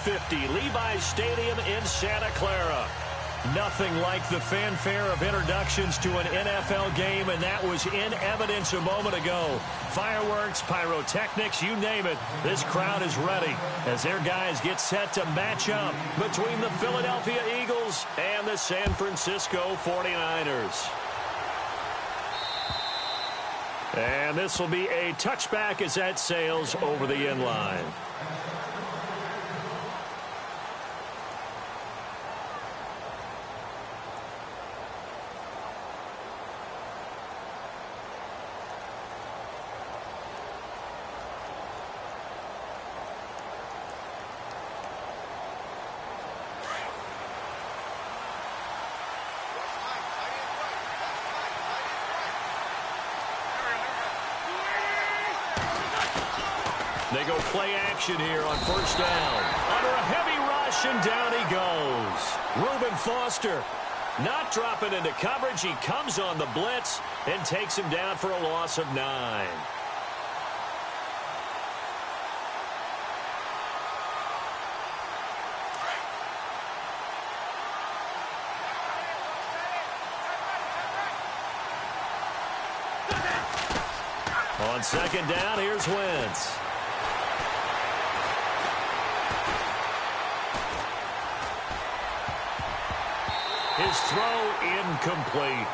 50, Levi's Stadium in Santa Clara. Nothing like the fanfare of introductions to an NFL game, and that was in evidence a moment ago. Fireworks, pyrotechnics, you name it. This crowd is ready as their guys get set to match up between the Philadelphia Eagles and the San Francisco 49ers. And this will be a touchback as that sails over the end line. They go play action here on first down. Under a heavy rush, and down he goes. Reuben Foster not dropping into coverage. He comes on the blitz and takes him down for a loss of 9. On second down, here's Wentz. His throw incomplete.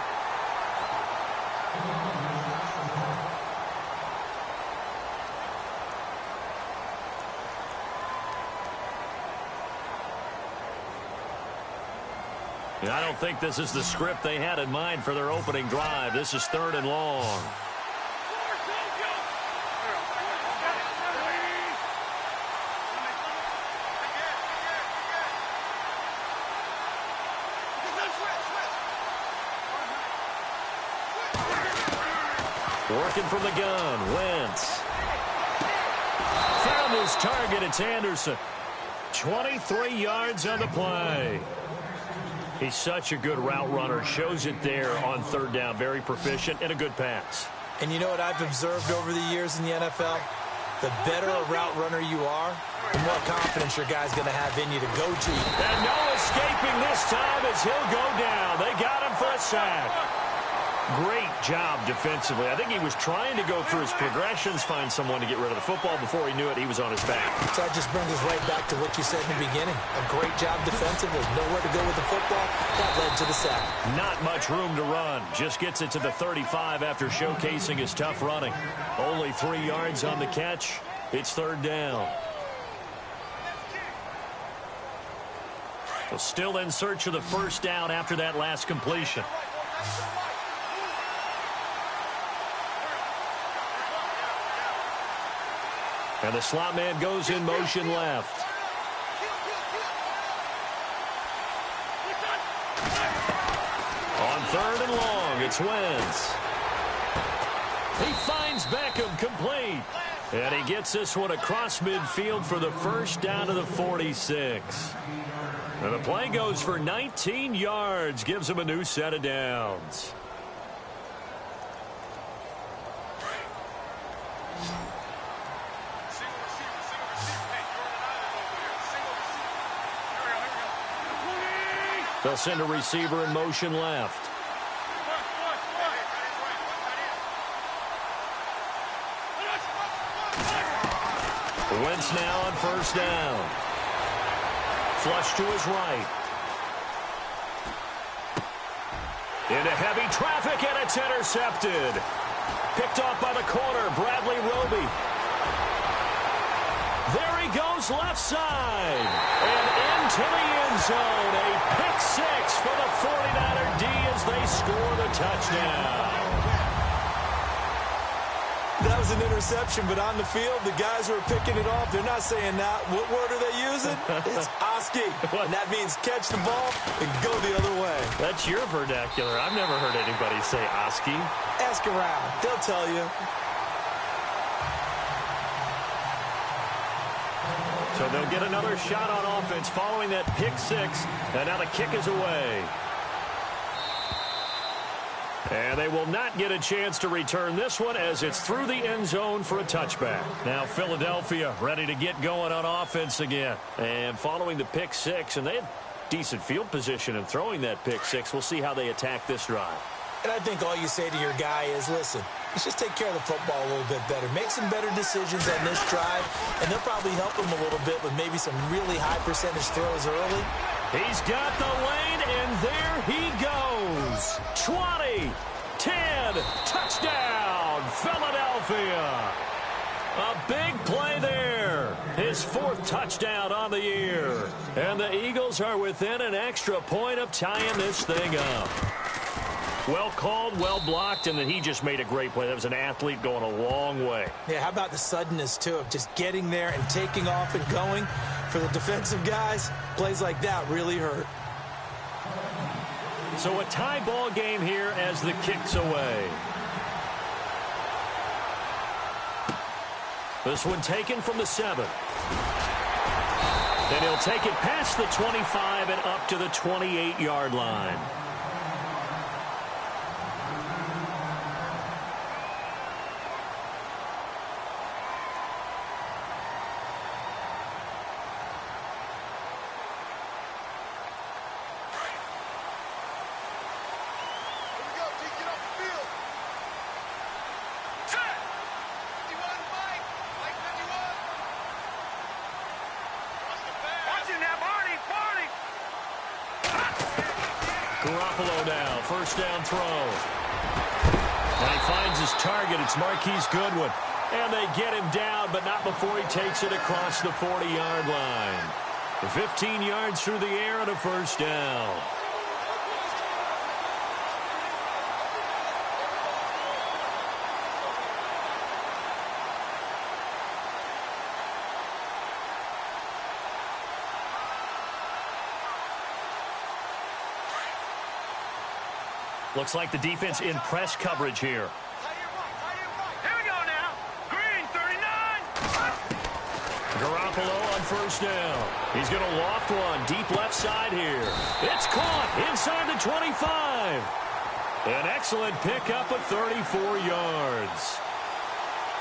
I don't think this is the script they had in mind for their opening drive. This is 3rd and long. Working from the gun, Wentz. Found his target, it's Anderson. 23 yards on the play. He's such a good route runner. Shows it there on 3rd down. Very proficient and a good pass. And you know what I've observed over the years in the NFL? The better a route runner you are, the more confidence your guy's going to have in you to go deep. And no escaping this time as he'll go down. They got him for a sack. Great job defensively. I think he was trying to go through his progressions, find someone to get rid of the football. Before he knew it, he was on his back. So that just brings us right back to what you said in the beginning. A great job defensively. Nowhere to go with the football. That led to the sack. Not much room to run. Just gets it to the 35 after showcasing his tough running. Only 3 yards on the catch. It's 3rd down. So still in search of the first down after that last completion. And the slot man goes in motion left. On 3rd and long, it's Wentz. He finds Beckham complete. And he gets this one across midfield for the first down to the 46. And the play goes for 19 yards, gives him a new set of downs. They'll send a receiver in motion left. Wentz now on first down. Flush to his right. Into heavy traffic, and it's intercepted. Picked off by the corner, Bradley Roby. There he goes left side. And into the end zone. A pick six for the 49er D as they score the touchdown. That was an interception, but on the field, the guys who are picking it off, they're not saying that. What word are they using? It's Oski. And that means catch the ball and go the other way. That's your vernacular. I've never heard anybody say Oski. Ask around. They'll tell you. So they'll get another shot on offense following that pick six. And now the kick is away. And they will not get a chance to return this one as it's through the end zone for a touchback. Now Philadelphia ready to get going on offense again. And following the pick six, and they had decent field position in throwing that pick six. We'll see how they attack this drive. And I think all you say to your guy is, listen, let's just take care of the football a little bit better. Make some better decisions on this drive, and they'll probably help him a little bit with maybe some really high percentage throws early. He's got the lane, and there he goes. 20, 10, touchdown, Philadelphia. A big play there. His fourth touchdown on the year. And the Eagles are within an extra point of tying this thing up. Well called, well blocked, and then he just made a great play. That was an athlete going a long way. Yeah, how about the suddenness, too, of just getting there and taking off and going? For the defensive guys, plays like that really hurt. So a tie ball game here as the kick's away. This one taken from the 7. Then he'll take it past the 25 and up to the 28-yard line. Garoppolo now, first down throw. And he finds his target. It's Marquise Goodwin. And they get him down, but not before he takes it across the 40-yard line. 15 yards through the air and a first down. Looks like the defense in press coverage here. Here we go now. Green, 39. Garoppolo on first down. He's going to loft one deep left side here. It's caught inside the 25. An excellent pickup of 34 yards.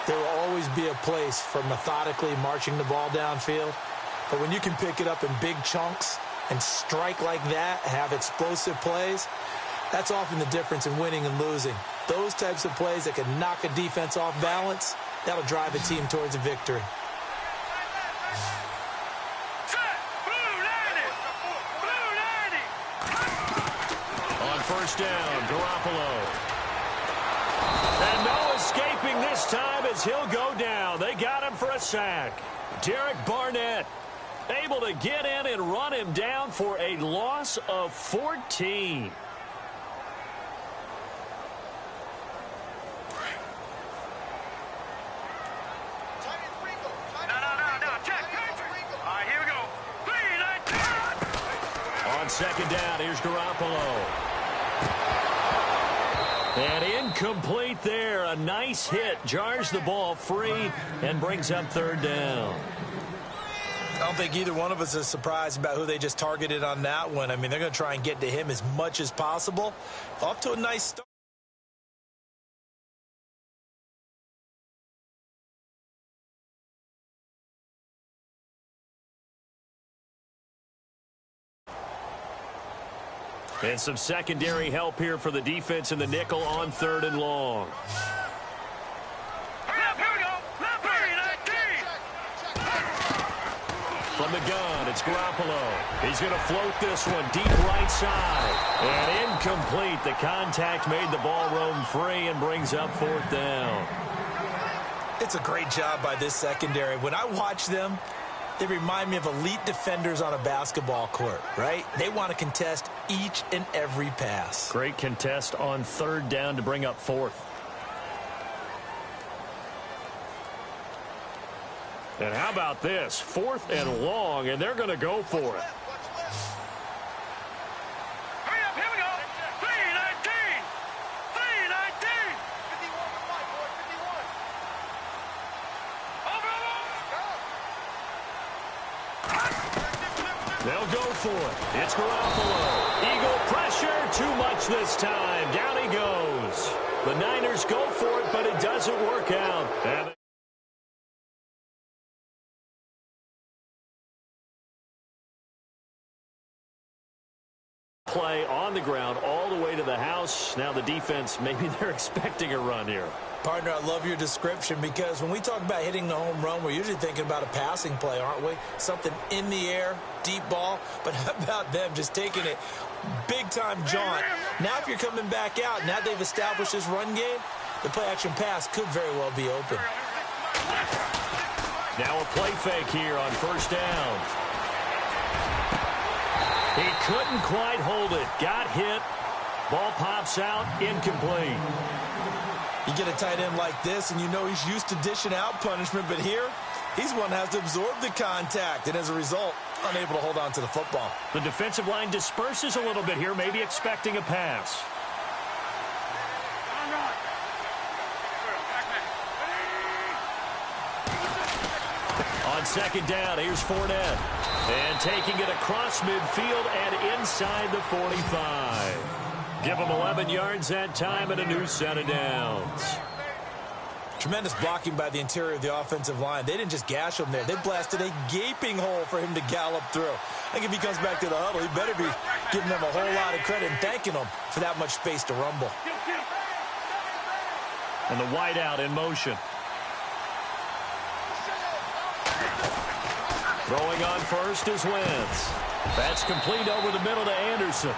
There will always be a place for methodically marching the ball downfield. But when you can pick it up in big chunks and strike like that, have explosive plays, that's often the difference in winning and losing. Those types of plays that can knock a defense off balance, that'll drive a team towards a victory. On first down, Garoppolo. And no escaping this time as he'll go down. They got him for a sack. Derek Barnett able to get in and run him down for a loss of 14. Second down, here's Garoppolo. And incomplete there. A nice hit. Jars the ball free and brings up third down. I don't think either one of us is surprised about who they just targeted on that one. I mean, they're going to try and get to him as much as possible. Off to a nice start. And some secondary help here for the defense in the nickel on third and long. From the gun, it's Garoppolo. He's going to float this one deep right side. And incomplete. The contact made the ball roam free and brings up fourth down. It's a great job by this secondary. When I watch them, they remind me of elite defenders on a basketball court, right? They want to contest each and every pass. Great contest on third down to bring up fourth. And how about this? Fourth and long, and they're going to go for it. Hurry up, here we go. 319. 319. 51. Over. They'll go for it. It's Garoppolo. Eagle pressure. Too much this time. Down he goes. The Niners go for it, but it doesn't work out. Play on the ground all the way to the house. Now the defense, maybe they're expecting a run here. Partner, I love your description because when we talk about hitting the home run, we're usually thinking about a passing play, aren't we? Something in the air, deep ball. But how about them just taking it big-time jaunt? Now if you're coming back out, now they've established this run game, the play-action pass could very well be open. Now a play fake here on first down. He couldn't quite hold it. Got hit. Ball pops out. Incomplete. You get a tight end like this, and you know he's used to dishing out punishment, but here, he's one that has to absorb the contact, and as a result, unable to hold on to the football. The defensive line disperses a little bit here, maybe expecting a pass. On second down, here's Fournette. And taking it across midfield and inside the 45. Give him 11 yards that time and a new set of downs. Tremendous blocking by the interior of the offensive line. They didn't just gash him there. They blasted a gaping hole for him to gallop through. I think if he comes back to the huddle, he better be giving them a whole lot of credit and thanking them for that much space to rumble. And the wideout in motion. Throwing on first is Wentz. That's complete over the middle to Anderson.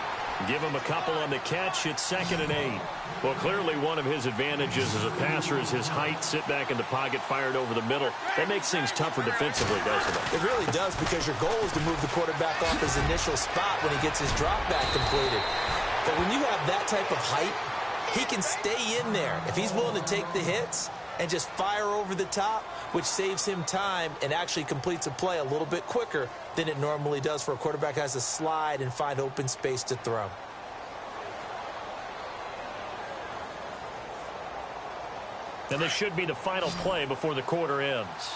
Give him a couple on the catch. It's 2nd and 8. Well, clearly one of his advantages as a passer is his height. Sit back in the pocket, fired over the middle. That makes things tougher defensively, doesn't it? It really does, because your goal is to move the quarterback off his initial spot when he gets his drop back completed. But when you have that type of height, he can stay in there. If he's willing to take the hits and just fire over the top, which saves him time and actually completes a play a little bit quicker than it normally does for a quarterback who has to slide and find open space to throw. And this should be the final play before the quarter ends.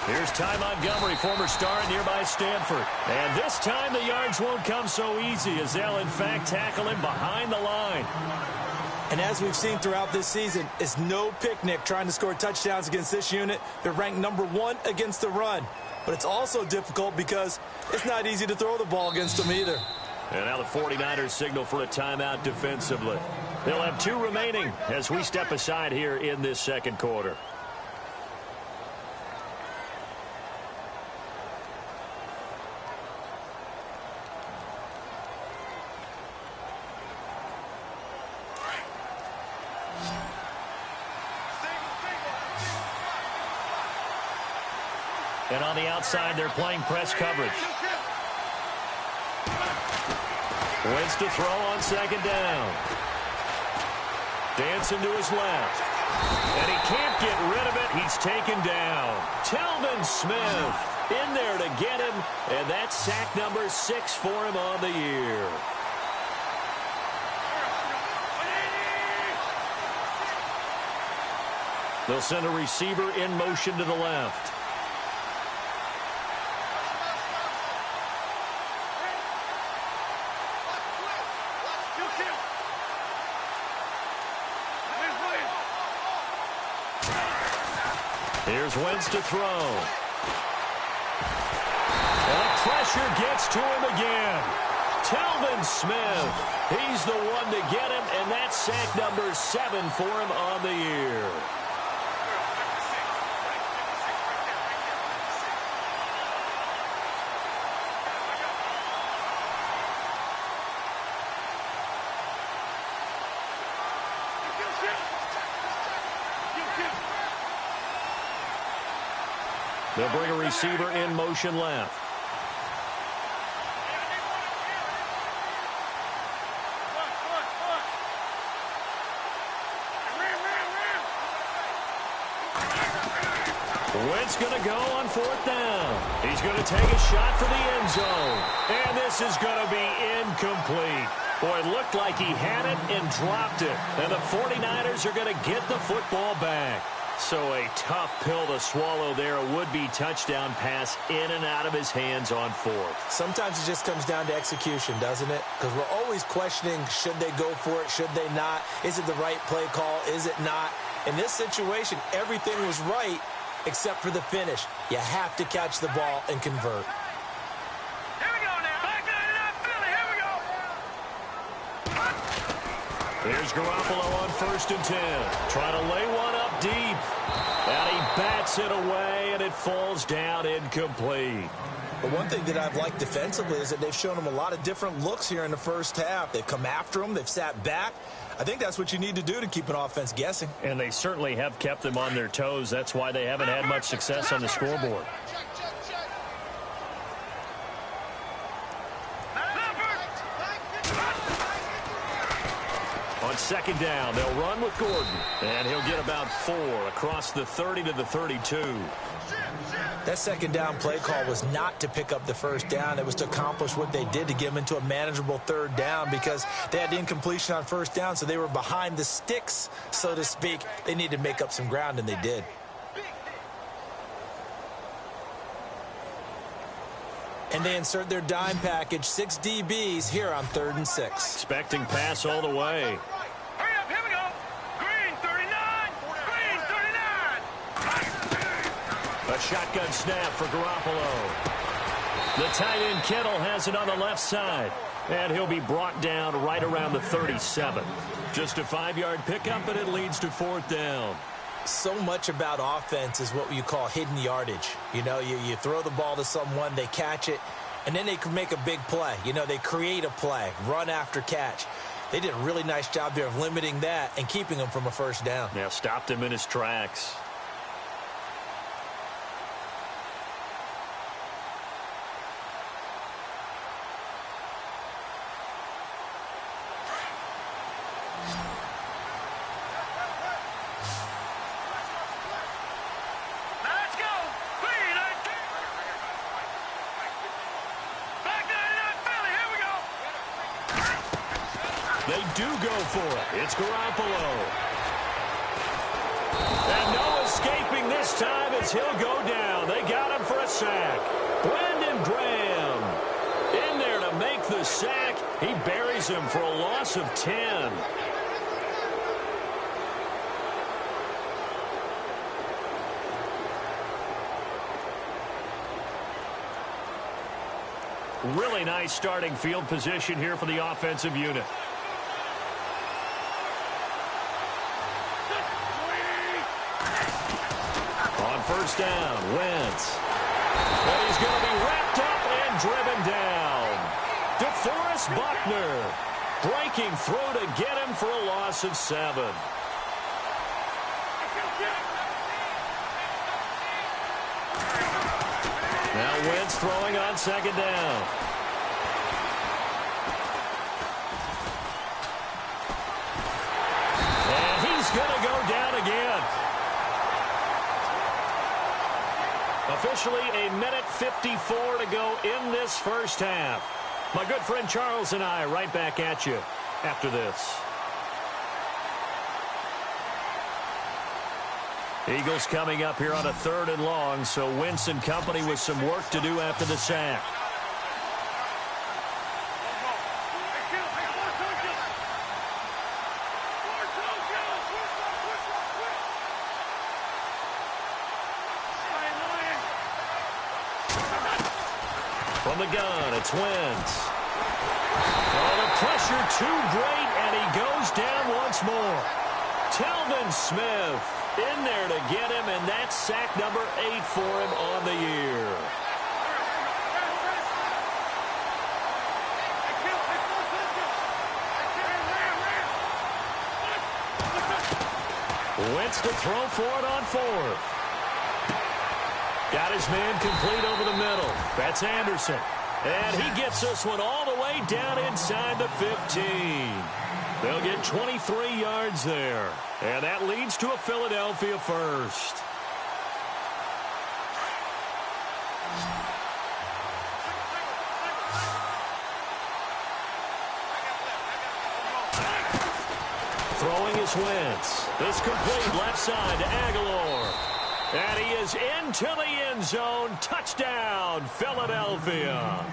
Here's Ty Montgomery, former star at nearby Stanford. And this time the yards won't come so easy, as they'll in fact tackle him behind the line. And as we've seen throughout this season, it's no picnic trying to score touchdowns against this unit. They're ranked #1 against the run. But it's also difficult because it's not easy to throw the ball against them either. And now the 49ers signal for a timeout defensively. They'll have 2 remaining as we step aside here in this second quarter. And on the outside, they're playing press coverage. Wentz to throw on second down. Dancing to his left. And he can't get rid of it. He's taken down. Telvin Smith in there to get him. And that's sack number 6 for him on the year. They'll send a receiver in motion to the left. Here's Wentz to throw. And the pressure gets to him again. Telvin Smith, he's the one to get him, and that's sack number 7 for him on the year. They'll bring a receiver in motion left. Wentz going to go on 4th down. He's going to take a shot for the end zone. And this is going to be incomplete. Boy, it looked like he had it and dropped it. And the 49ers are going to get the football back. So a tough pill to swallow there. A would-be touchdown pass in and out of his hands on fourth. Sometimes it just comes down to execution, doesn't it? Because we're always questioning, should they go for it, should they not? Is it the right play call, is it not? In this situation, everything was right except for the finish. You have to catch the ball and convert. Here we go now. Back 99 Philly. Here we go. Here's Garoppolo on 1st and 10. Trying to lay one up deep. And he bats it away, and it falls down incomplete. But one thing that I've liked defensively is that they've shown him a lot of different looks here in the first half. They've come after him. They've sat back. I think that's what you need to do to keep an offense guessing. And they certainly have kept them on their toes. That's why they haven't had much success on the scoreboard. On 2nd down, they'll run with Gordon. And he'll get about 4 across the 30 to the 32. That 2nd down play call was not to pick up the 1st down. It was to accomplish what they did to get them into a manageable 3rd down because they had the incompletion on 1st down, so they were behind the sticks, so to speak. They needed to make up some ground, and they did. And they insert their dime package, 6 DBs here on 3rd and 6. Expecting pass all the way. Hurry up. Here we go. Green 39. Green 39. A shotgun snap for Garoppolo. The tight end Kittle has it on the left side. And he'll be brought down right around the 37. Just a 5-yard pickup, and it leads to 4th down. So much about offense is what you call hidden yardage. You know, you throw the ball to someone, they catch it, and then they can make a big play. You know, they create a play, run after catch. They did a really nice job there of limiting that and keeping him from a 1st down. Yeah, stopped him in his tracks. Let's go. Green 19. Back 99 Philly. Here we go. They do go for it. It's Garoppolo. And no escaping this time as he'll go down. They got him for a sack. Brandon Graham in there to make the sack. He buries him for a loss of 10. Really nice starting field position here for the offensive unit. On 1st down, Wentz. And he's going to be wrapped up and driven down. DeForest Buckner breaking through to get him for a loss of 7. Now Wentz throwing on 2nd down. And he's going to go down again. Officially a minute 54 to go in this first half. My good friend Charles and I right back at you after this. Eagles coming up here on a 3rd and long, so Wentz and company with some work to do after the sack. From the gun, it's Wentz. Oh, the pressure too great, and he goes down once more. Telvin Smith in there to get him, and that's sack number 8 for him on the year. Wentz to throw for it on 4th. Got his man complete over the middle. That's Anderson. And he gets this one all the way down inside the 15. They'll get 23 yards there. And that leads to a Philadelphia first. Throwing is Wentz. It's complete left side to Aguilar. And he is into the end zone. Touchdown, Philadelphia.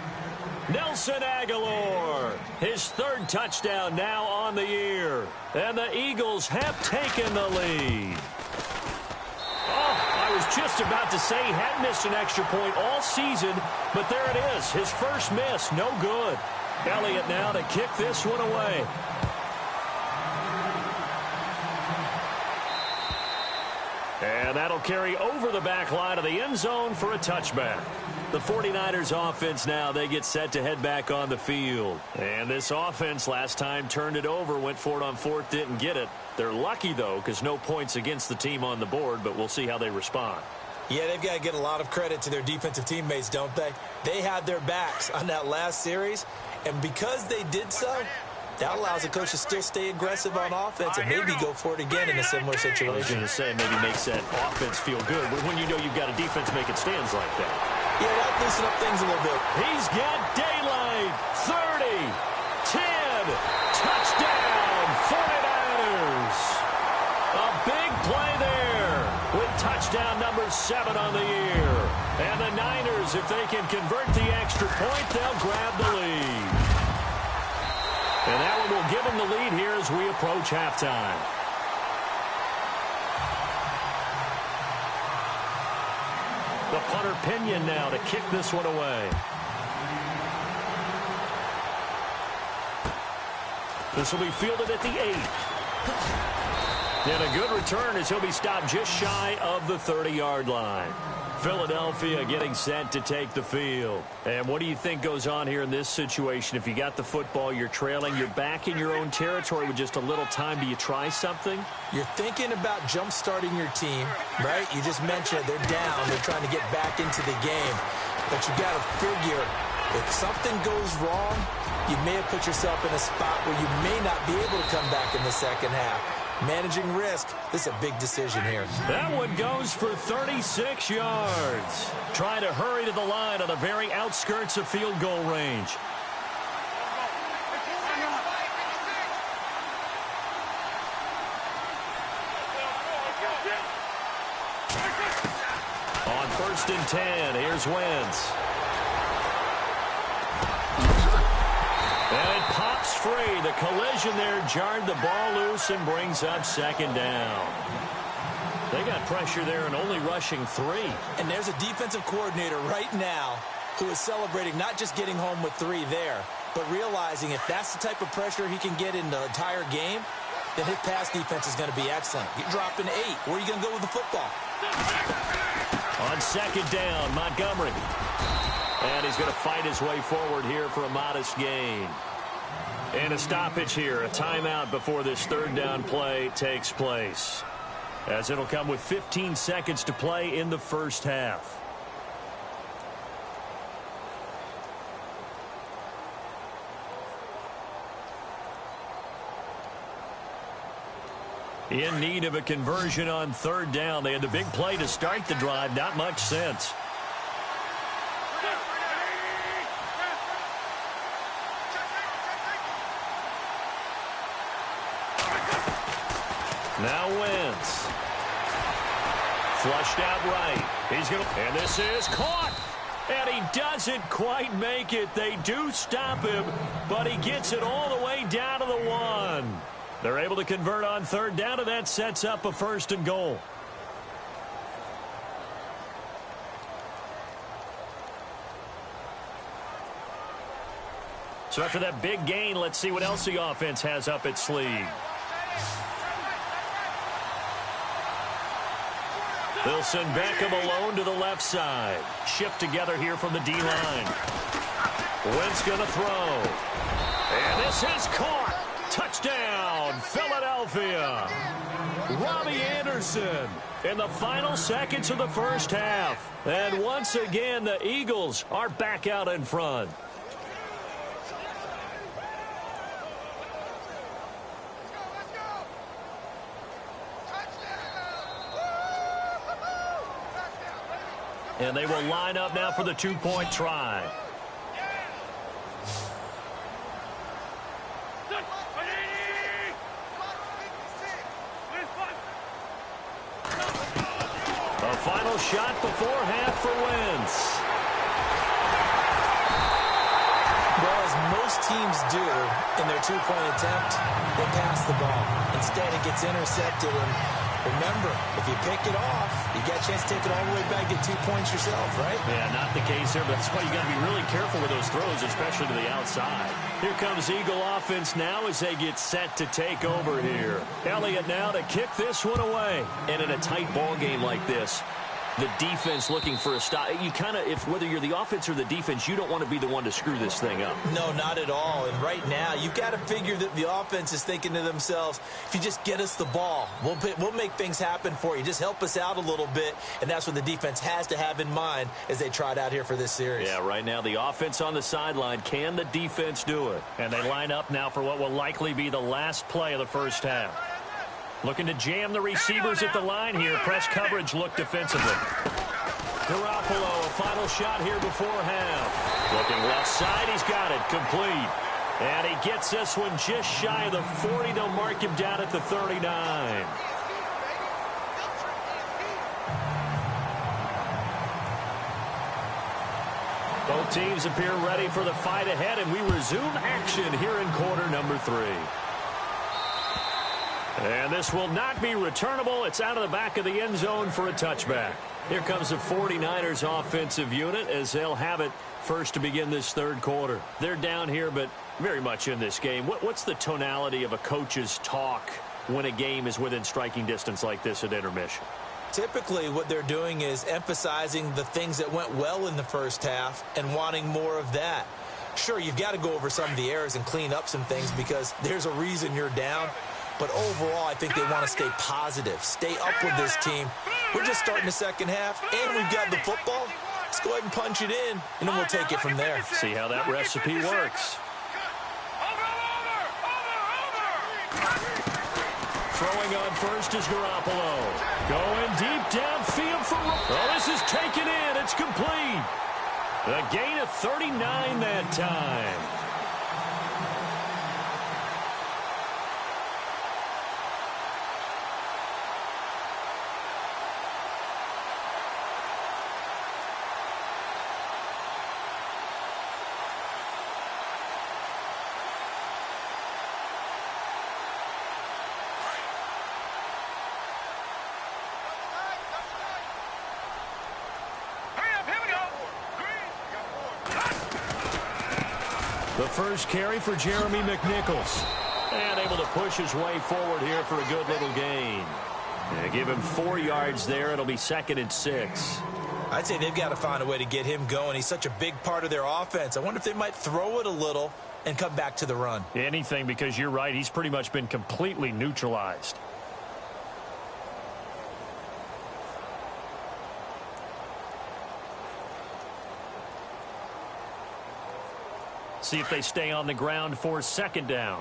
Nelson Aguilar, his third touchdown now on the year. And the Eagles have taken the lead. Oh, I was just about to say he had missed an extra point all season, but there it is. His first miss, no good. Elliott now to kick this one away. And that'll carry over the back line of the end zone for a touchback. The 49ers offense now, they get set to head back on the field. And this offense last time turned it over, went for it on fourth, didn't get it. They're lucky, though, because no points against the team on the board, but we'll see how they respond. Yeah, they've got to get a lot of credit to their defensive teammates, don't they? They had their backs on that last series, and because they did so, that allows the coach to still stay aggressive on offense and maybe go for it again in a similar situation. I was going to say, maybe makes that offense feel good, but when you know you've got a defense making stands like that. Yeah, that loosen up things a little bit. He's got daylight. 30, 10, touchdown, 49ers. A big play there with touchdown number 7 on the year. And the Niners, if they can convert the extra point, they'll grab the lead. And that one will give them the lead here as we approach halftime. The punter Pinion now to kick this one away. This will be fielded at the 8. And a good return as he'll be stopped just shy of the 30-yard line. Philadelphia getting set to take the field. And what do you think goes on here in this situation? If you got the football, you're trailing, you're back in your own territory with just a little time. Do you try something? You're thinking about jump-starting your team, right? You just mentioned they're down. They're trying to get back into the game. But you got to figure if something goes wrong, you may have put yourself in a spot where you may not be able to come back in the second half. Managing risk, this is a big decision here. That one goes for 36 yards. Trying to hurry to the line on the very outskirts of field goal range. On 1st and 10, here's Wentz. And it pops free. The collision there jarred the ball loose and brings up 2nd down. They got pressure there and only rushing 3. And there's a defensive coordinator right now who is celebrating not just getting home with 3 there, but realizing if that's the type of pressure he can get in the entire game, then his pass defense is going to be excellent. You're dropping 8. Where are you going to go with the football? On 2nd down, Montgomery. And he's going to fight his way forward here for a modest gain. And a stoppage here, a timeout before this 3rd down play takes place. As it'll come with 15 seconds to play in the first half. In need of a conversion on 3rd down. They had the big play to start the drive, not much sense. Now Wentz. Flushed out right. He's going to, and this is caught. And he doesn't quite make it. They do stop him, but he gets it all the way down to the 1. They're able to convert on 3rd down, and that sets up a 1st and goal. So after that big gain, let's see what else the offense has up its sleeve. They'll send Beckham alone to the left side. Shift together here from the D-line. Wentz going to throw. And this is caught. Touchdown, Philadelphia. Robbie Anderson in the final seconds of the first half. And once again, the Eagles are back out in front. And they will line up now for the 2-point try. A final shot before half for Wentz. Well, as most teams do in their two-point attempt, they pass the ball. Instead, it gets intercepted. And remember, if you pick it off, you get a chance to take it all the way back, get 2 points yourself, right? Yeah, not the case here, but that's why you got to be really careful with those throws, especially to the outside. Here comes Eagle offense now as they get set to take over here. Elliott now to kick this one away. And in a tight ball game like this, the defense looking for a stop. You kind of, whether you're the offense or the defense, you don't want to be the one to screw this thing up. No, not at all. And right now, you've got to figure that the offense is thinking to themselves, if you just get us the ball, we'll make things happen for you. Just help us out a little bit. And that's what the defense has to have in mind as they trot out here for this series. Yeah, right now, the offense on the sideline. Can the defense do it? And they line up now for what will likely be the last play of the first half. Looking to jam the receivers at the line here. Press coverage look defensively. Garoppolo, a final shot here before half. Looking left side, he's got it. Complete. And he gets this one just shy of the 40. They'll mark him down at the 39. Both teams appear ready for the fight ahead, and we resume action here in quarter number 3. And this will not be returnable. It's out of the back of the end zone for a touchback. Here comes the 49ers offensive unit as they'll have it first to begin this third quarter. They're down here, but very much in this game. What's the tonality of a coach's talk when a game is within striking distance like this at intermission? Typically, what they're doing is emphasizing the things that went well in the first half and wanting more of that. Sure, you've got to go over some of the errors and clean up some things because there's a reason you're down. But overall, I think they want to stay positive, stay up with this team. We're just starting the second half, and we've got the football. Let's go ahead and punch it in, and then we'll take it from there. See how that recipe works. Throwing on first is Garoppolo. Going deep downfield for... Oh, this is taken in. It's complete. A gain of 39 that time. The first carry for Jeremy McNichols. And able to push his way forward here for a good little gain. And give him 4 yards there. It'll be 2nd and 6. I'd say they've got to find a way to get him going. He's such a big part of their offense. I wonder if they might throw it a little and come back to the run. Anything, because you're right. He's pretty much been completely neutralized. See if they stay on the ground for 2nd down.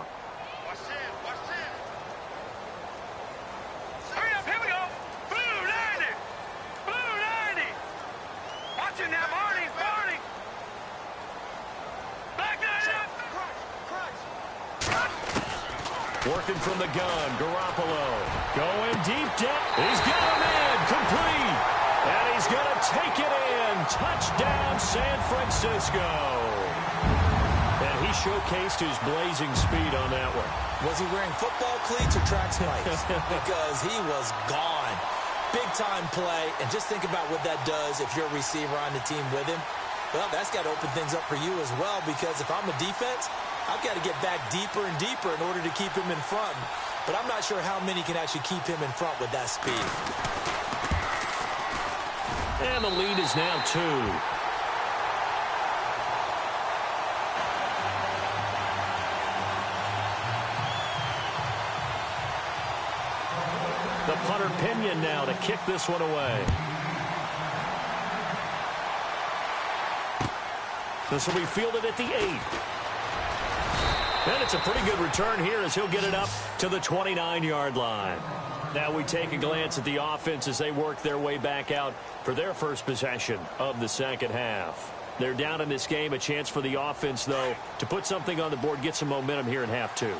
Hurry up, here we go. Blue 90. Blue 90. Watching that, Barney. Back that up. Working from the gun, Garoppolo. Going deep down. He's got a man, complete. And he's going to take it in. Touchdown, San Francisco. He showcased his blazing speed on that one. Was he wearing football cleats or track spikes? Because he was gone. Big-time play, and just think about what that does if you're a receiver on the team with him. Well, that's got to open things up for you as well, because if I'm a defense, I've got to get back deeper and deeper in order to keep him in front. But I'm not sure how many can actually keep him in front with that speed. And the lead is now 2. The punter Pinion now to kick this one away. This will be fielded at the 8. And it's a pretty good return here as he'll get it up to the 29-yard line. Now we take a glance at the offense as they work their way back out for their first possession of the second half. They're down in this game. A chance for the offense, though, to put something on the board, get some momentum here in half 2.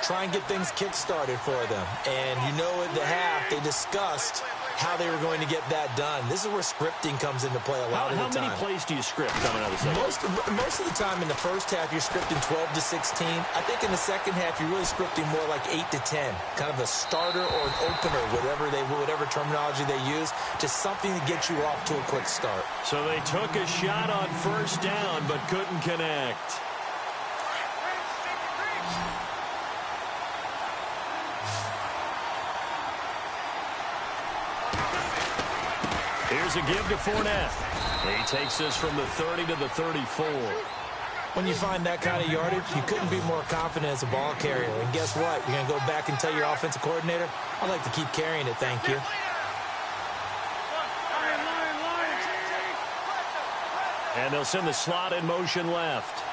Try and get things kick-started for them. And you know at the half they discussed how they were going to get that done. This is where scripting comes into play a lot of the time. How many plays do you script coming out of the second? Most of the time in the first half, you're scripting 12 to 16. I think in the second half, you're really scripting more like 8 to 10. Kind of a starter or an opener, whatever terminology they use. Just something to get you off to a quick start. So they took a shot on first down, but couldn't connect. Here's a give to Fournette. He takes this from the 30 to the 34. When you find that kind of yardage, you couldn't be more confident as a ball carrier. And guess what? You're going to go back and tell your offensive coordinator, I'd like to keep carrying it, thank you. And they'll send the slot in motion left.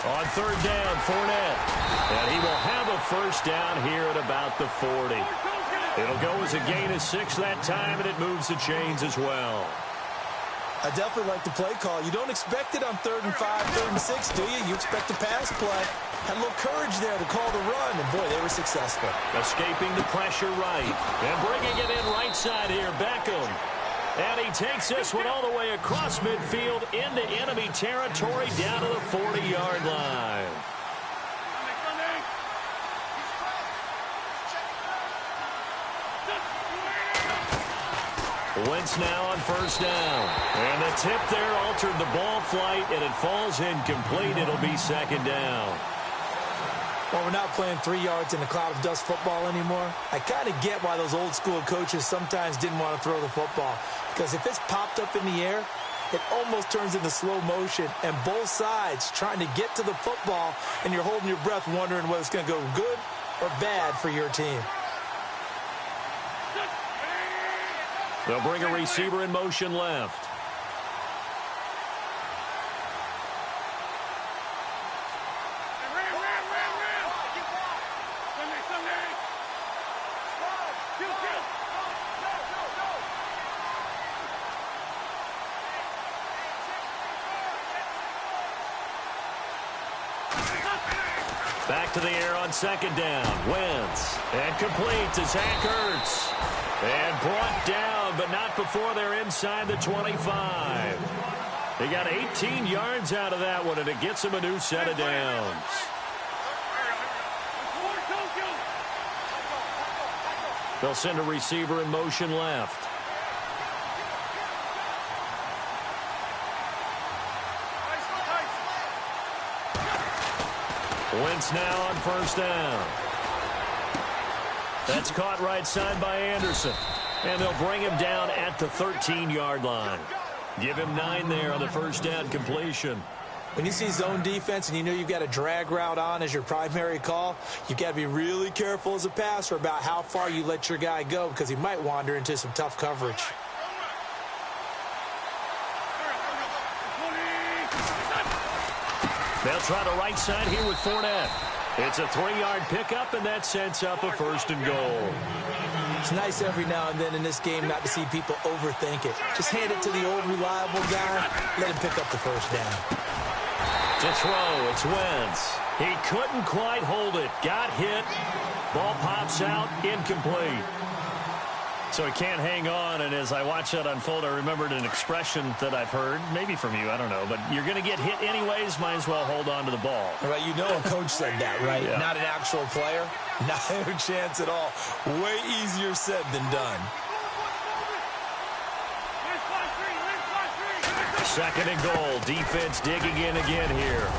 On third down, Fournette. And he will have a first down here at about the 40. It'll go as a gain of 6 that time, and it moves the chains as well. I definitely like the play call. You don't expect it on 3rd and 5, 3rd and 6, do you? You expect a pass play. Had a little courage there to call the run, and boy, they were successful. Escaping the pressure right. And bringing it in right side here, Beckham. And he takes this one all the way across midfield into enemy territory down to the 40-yard line. Wentz now on first down. And the tip there altered the ball flight, and it falls incomplete. It'll be second down. Well, we're not playing 3 yards in a cloud of dust football anymore. I kind of get why those old school coaches sometimes didn't want to throw the football. Because if it's popped up in the air, it almost turns into slow motion. And both sides trying to get to the football, and you're holding your breath wondering whether it's going to go good or bad for your team. They'll bring a receiver in motion left. Back to the air on second down. Wentz. And complete to Zach Ertz. And brought down, but not before they're inside the 25. They got 18 yards out of that one, and it gets them a new set of downs. They'll send a receiver in motion left. Wentz now on first down. That's caught right side by Anderson. And they'll bring him down at the 13-yard line. Give him 9 there on the first down completion. When you see zone defense and you know you've got a drag route on as your primary call, you've got to be really careful as a passer about how far you let your guy go because he might wander into some tough coverage. They'll try the right side here with Fournette. It's a 3-yard pickup, and that sets up a first and goal. It's nice every now and then in this game not to see people overthink it. Just hand it to the old reliable guy. Let him pick up the first down. To throw, it's Wentz. He couldn't quite hold it. Got hit. Ball pops out, incomplete. So he can't hang on, and as I watch that unfold, I remembered an expression that I've heard, maybe from you, I don't know, but you're going to get hit anyways, might as well hold on to the ball. Right, you know a coach said that, right? Yeah. Not an actual player. Not a chance at all. Way easier said than done. Second and goal. Defense digging in again here.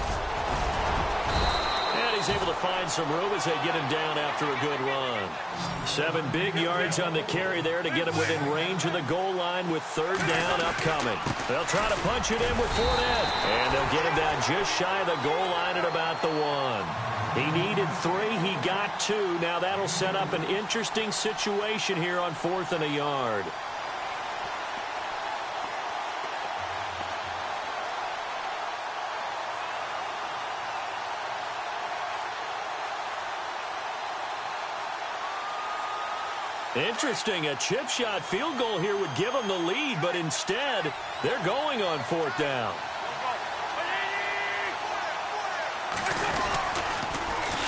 And he's able to find some room as they get him down after a good run. 7 big yards on the carry there to get him within range of the goal line with third down upcoming. They'll try to punch it in with Fournette. And they'll get him down just shy of the goal line at about the 1. He needed 3. He got 2. Now that'll set up an interesting situation here on 4th and a yard. Interesting. A chip shot field goal here would give them the lead, but instead, they're going on 4th down.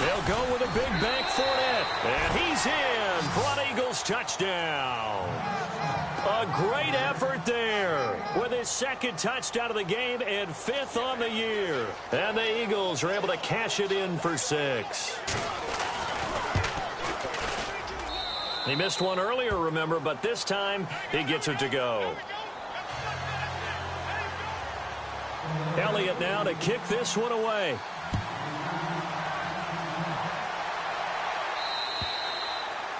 They'll go with a big bank Fournette. And he's in for an Eagles touchdown. A great effort there with his second touchdown of the game and 5th on the year. And the Eagles are able to cash it in for 6. He missed one earlier, remember, but this time he gets it to go. Elliott now to kick this one away.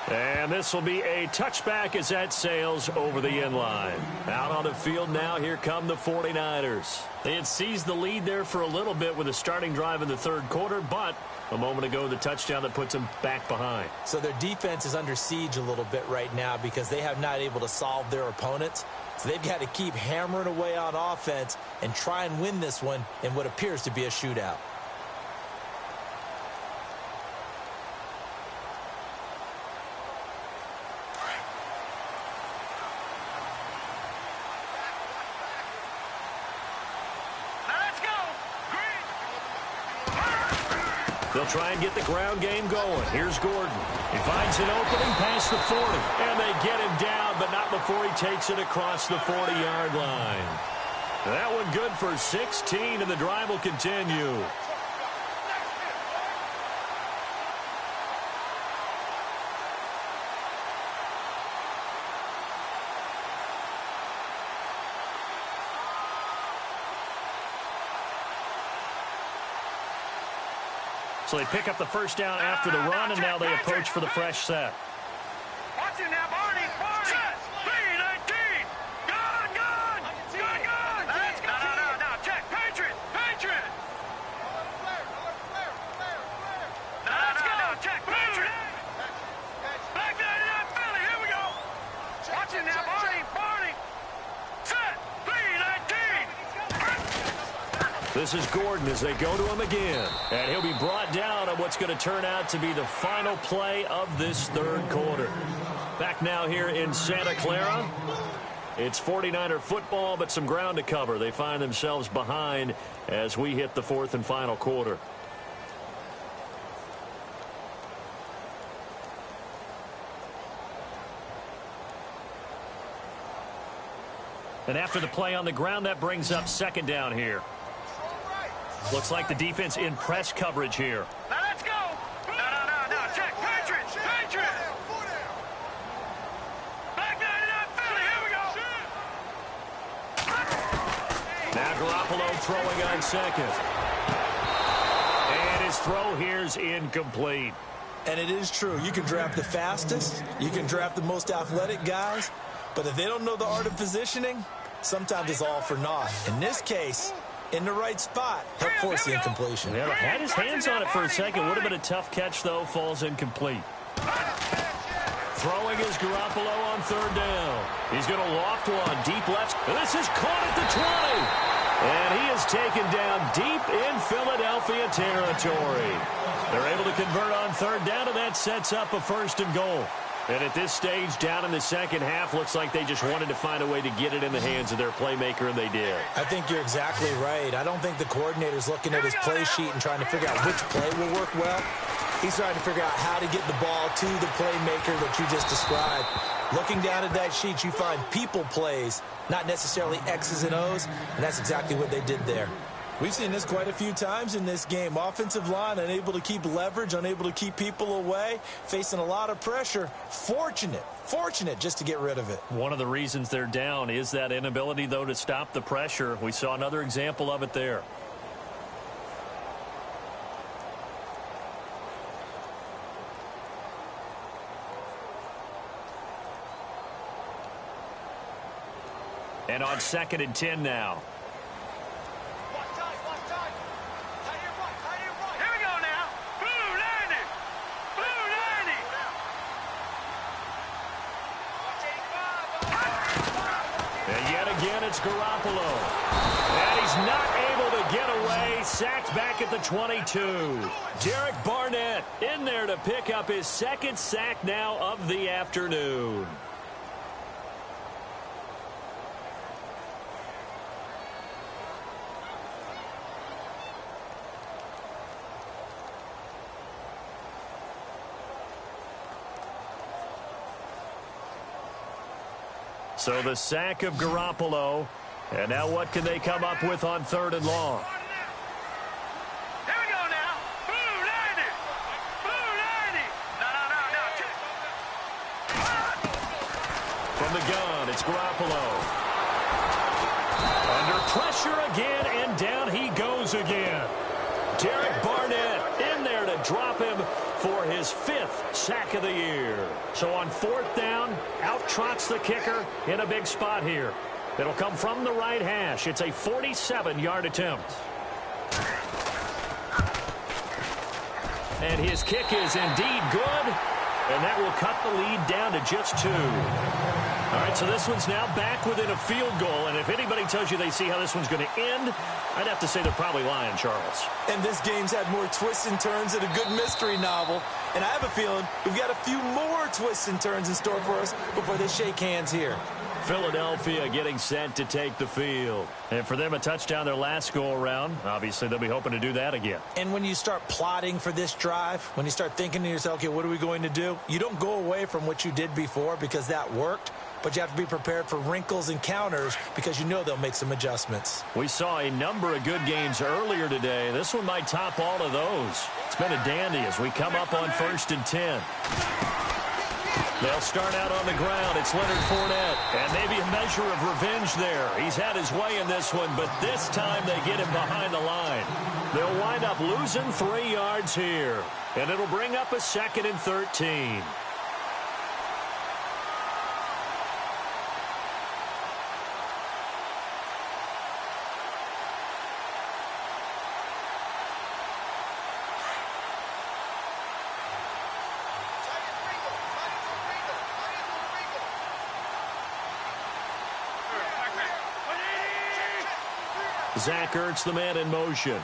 And this will be a touchback as that sails over the end line. Out on the field now, here come the 49ers. They had seized the lead there for a little bit with a starting drive in the 3rd quarter, but a moment ago, the touchdown that puts them back behind. So their defense is under siege a little bit right now because they have not able to solve their opponents. So they've got to keep hammering away on offense and try and win this one in what appears to be a shootout. They'll try and get the ground game going. Here's Gordon. He finds an opening past the 40. And they get him down, but not before he takes it across the 40-yard line. That one good for 16, and the drive will continue. So they pick up the first down after the run, and now they approach for the fresh set. Watch it now, Barney. Set. 3-19. Gone. Let's go. No. Check. Patriot. No. Check. Patriot. Back 99 Philly. Here we go. Watch it now, Barney. Set. 3-19. This is Gordon as they go to him again. And he'll be brought down on what's going to turn out to be the final play of this 3rd quarter. Back now here in Santa Clara. It's 49er football, but some ground to cover. They find themselves behind as we hit the 4th and final quarter. And after the play on the ground, that brings up 2nd down here. Looks like the defense in press coverage here. Now let's go. No. Check. Patriot. Back 99 Philly. Here we go. Now Garoppolo throwing on 2nd. And his throw here's incomplete. And it is true. You can draft the fastest. You can draft the most athletic guys. But if they don't know the art of positioning, sometimes it's all for naught. In this case, in the right spot, help force the incompletion. Yeah, had his hands on it for a second. Would have been a tough catch, though. Falls incomplete. Throwing is Garoppolo on 3rd down. He's going to loft one deep left. This is caught at the 20. And he is taken down deep in Philadelphia territory. They're able to convert on 3rd down, and that sets up a 1st and goal. And at this stage, down in the second half, looks like they just wanted to find a way to get it in the hands of their playmaker, and they did. I think you're exactly right. I don't think the coordinator's looking at his play sheet and trying to figure out which play will work well. He's trying to figure out how to get the ball to the playmaker that you just described. Looking down at that sheet, you find people plays, not necessarily X's and O's, and that's exactly what they did there. We've seen this quite a few times in this game. Offensive line unable to keep leverage, unable to keep people away, facing a lot of pressure. Fortunate just to get rid of it. One of the reasons they're down is that inability, though, to stop the pressure. We saw another example of it there. And on 2nd and 10 now. It's Garoppolo. And he's not able to get away. Sacked back at the 22. Derek Barnett in there to pick up his 2nd sack now of the afternoon. So the sack of Garoppolo. And now what can they come up with on 3rd and long? Here we go now. Blue 90. Blue 90. No. From the gun, it's Garoppolo. Under pressure again, and down he goes again. Derek Barnett in there to drop him for his 5th sack of the year. So on 4th down, out trots the kicker in a big spot here. It'll come from the right hash. It's a 47-yard attempt. And his kick is indeed good, and that will cut the lead down to just 2. All right, so this one's now back within a field goal, and if anybody tells you they see how this one's going to end, I'd have to say they're probably lying, Charles. And this game's had more twists and turns than a good mystery novel, and I have a feeling we've got a few more twists and turns in store for us before they shake hands here. Philadelphia getting set to take the field. And for them, a touchdown their last go-around. Obviously, they'll be hoping to do that again. And when you start plotting for this drive, when you start thinking to yourself, okay, what are we going to do? You don't go away from what you did before because that worked, but you have to be prepared for wrinkles and counters because you know they'll make some adjustments. We saw a number of good games earlier today. This one might top all of those. It's been a dandy as we come up on 1st and 10. They'll start out on the ground. It's Leonard Fournette. And maybe a measure of revenge there. He's had his way in this one, but this time they get him behind the line. They'll wind up losing 3 yards here. And it'll bring up a 2nd and 13. Zach Ertz, the man in motion.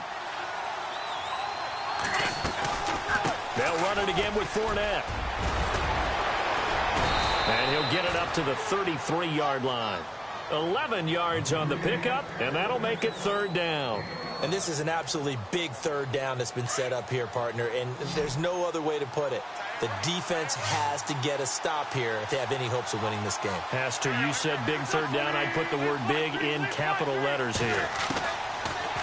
They'll run it again with Fournette. And he'll get it up to the 33-yard line. 11 yards on the pickup, and that'll make it 3rd down. And this is an absolutely big 3rd down that's been set up here, partner, and there's no other way to put it. The defense has to get a stop here if they have any hopes of winning this game. Has to. You said big 3rd down. I'd put the word big in capital letters here.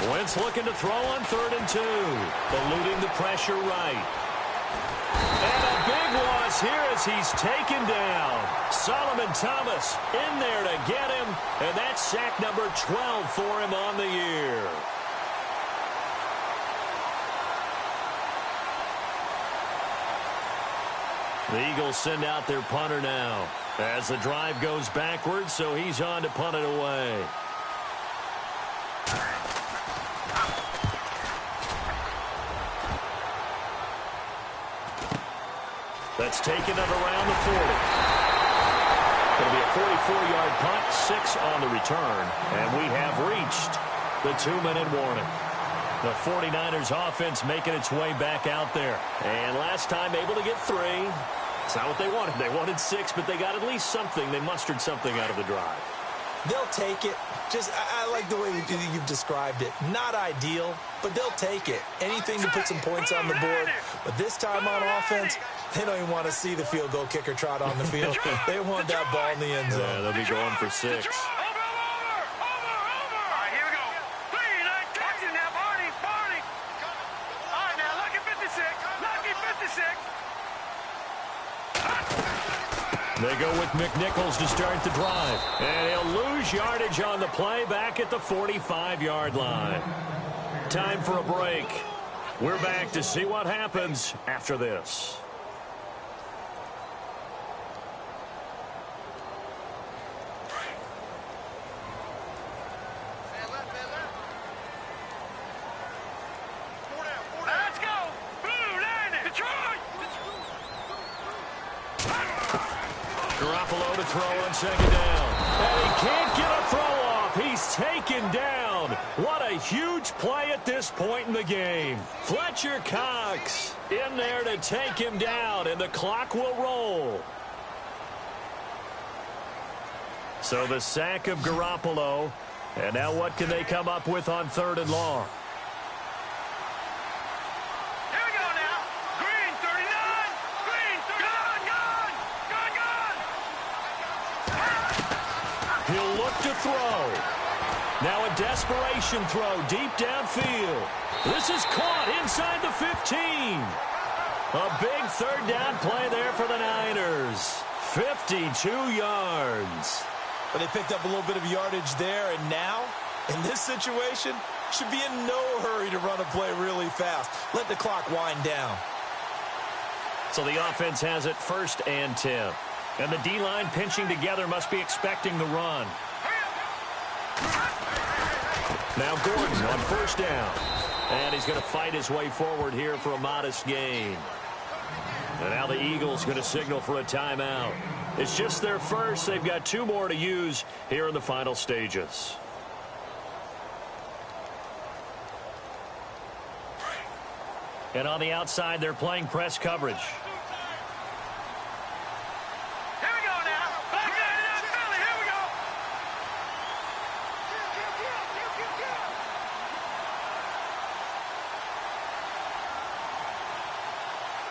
Wentz looking to throw on 3rd and 2. Eluding the pressure right. And a big loss here as he's taken down. Solomon Thomas in there to get him, and that's sack number 12 for him on the year. The Eagles send out their punter now as the drive goes backwards, so he's on to punt it away. That's taken up around the 40. It'll be a 44-yard punt, 6 on the return, and we have reached the 2-minute warning. The 49ers offense making its way back out there. And last time able to get 3. It's not what they wanted. They wanted 6, but they got at least something. They mustered something out of the drive. They'll take it. I like the way you've described it. Not ideal, but they'll take it. Anything to put some points on the board. But this time on offense, they don't even want to see the field goal kicker trot on the field. They want that ball in the end zone. Yeah, they'll be going for 6. Over. All right, here we go. 3, 9, catch it now, Barney. All right, now, lucky 56. Lucky 56. They go with McNichols to start the drive. And he'll lose yardage on the play back at the 45-yard line. Time for a break. We're back to see what happens after this. Let's go. Blue 90. Detroit. Garoppolo to throw on 2nd down. And he can't get a throw off. He's taken down. What a huge play at this point in the game. Fletcher Cox in there to take him down, and the clock will roll. So the sack of Garoppolo. And now what can they come up with on 3rd and long? Here we go now. Green 39. Green 39. Gun. He'll look to throw. Now a desperation throw deep downfield. This is caught inside the 15. A big third down play there for the Niners. 52 yards. But they picked up a little bit of yardage there, and now, in this situation, should be in no hurry to run a play really fast. Let the clock wind down. So the offense has it 1st and 10. And the D-line pinching together must be expecting the run. Now Gordon on 1st down. And he's going to fight his way forward here for a modest gain. And now the Eagles going to signal for a timeout. It's just their first. They've got 2 more to use here in the final stages. And on the outside, they're playing press coverage. Here we go now. Back there in that Philly. Here we go.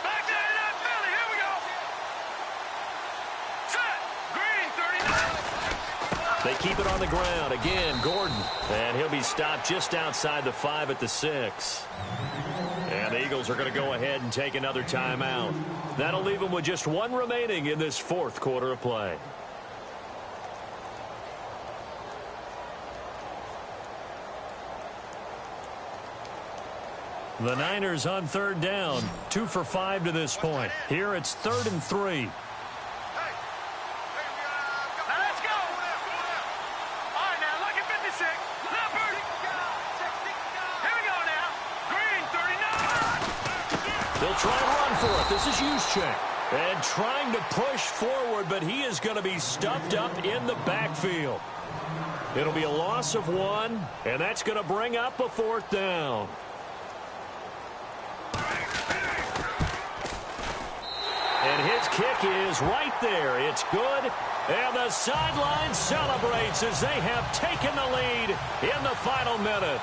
Back there in that Philly. Here we go. Set. Green 39. They keep it on the ground. Again, Gordon. And he'll be stopped just outside the 5 at the 6. And the Eagles are going to go ahead and take another timeout. That'll leave them with just 1 remaining in this 4th quarter of play. The Niners on 3rd down. 2 for 5 to this point. Here it's 3rd and 3. They'll try and run for it. This is Juszczyk. And trying to push forward, but he is going to be stuffed up in the backfield. It'll be a loss of 1, and that's going to bring up a 4th down. And his kick is right there. It's good. And the sideline celebrates as they have taken the lead in the final minute.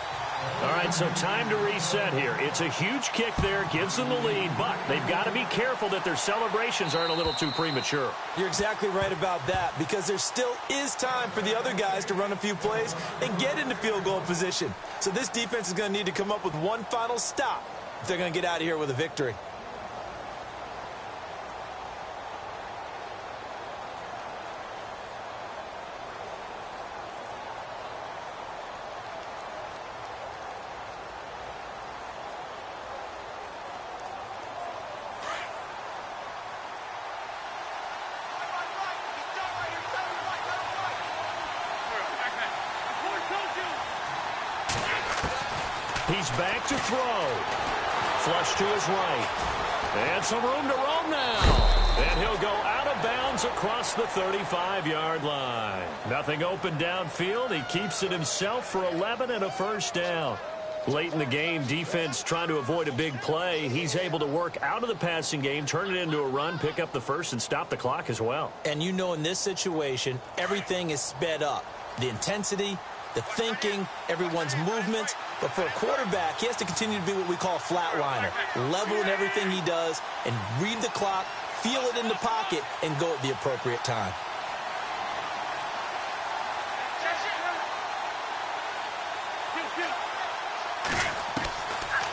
All right, so time to reset here. It's a huge kick there, gives them the lead, but they've got to be careful that their celebrations aren't a little too premature. You're exactly right about that, because there still is time for the other guys to run a few plays and get into field goal position. So this defense is going to need to come up with one final stop if they're going to get out of here with a victory. He's back to throw. Flush to his right. And some room to roam now. And he'll go out of bounds across the 35-yard line. Nothing open downfield. He keeps it himself for 11 and a 1st down. Late in the game, defense trying to avoid a big play. He's able to work out of the passing game, turn it into a run, pick up the 1st, and stop the clock as well. And you know, in this situation, everything is sped up. The intensity, the thinking, everyone's movement. But for a quarterback, he has to continue to be what we call a flatliner. Level in everything he does and read the clock, feel it in the pocket, and go at the appropriate time.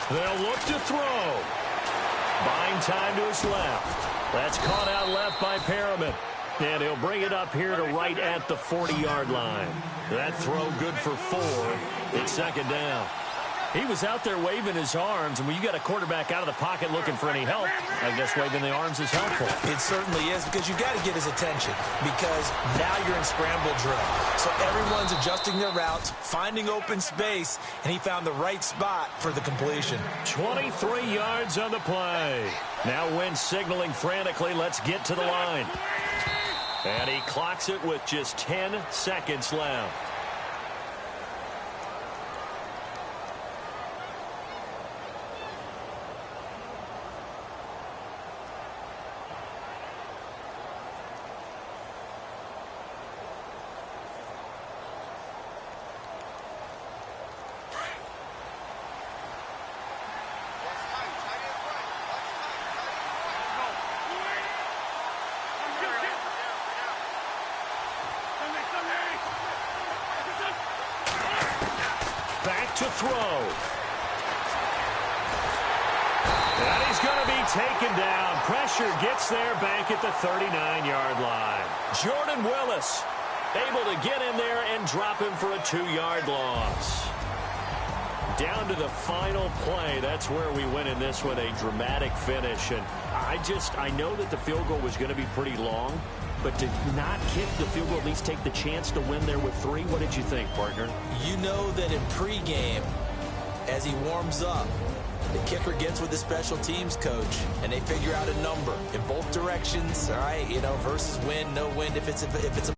They'll look to throw. Buying time to his left. That's caught out left by Perriman. And he'll bring it up here to right at the 40-yard line. That throw good for 4. It's 2nd down. He was out there waving his arms, and when you got a quarterback out of the pocket looking for any help, I guess waving the arms is helpful. It certainly is, because you've got to get his attention, because now you're in scramble drill. So everyone's adjusting their routes, finding open space, and he found the right spot for the completion. 23 yards on the play. Now Wentz signaling frantically, let's get to the line. And he clocks it with just 10 seconds left. to throw. And he's going to be taken down. Pressure gets there back at the 39-yard line. Jordan Willis able to get in there and drop him for a 2-yard loss. Down to the final play. That's where we went in this one, a dramatic finish. And I know that the field goal was going to be pretty long, but to not kick the field goal, at least take the chance to win there with 3, what did you think, partner? You know that in pregame, as he warms up, the kicker gets with the special teams coach, and they figure out a number in both directions, all right, versus win, no win. If it's a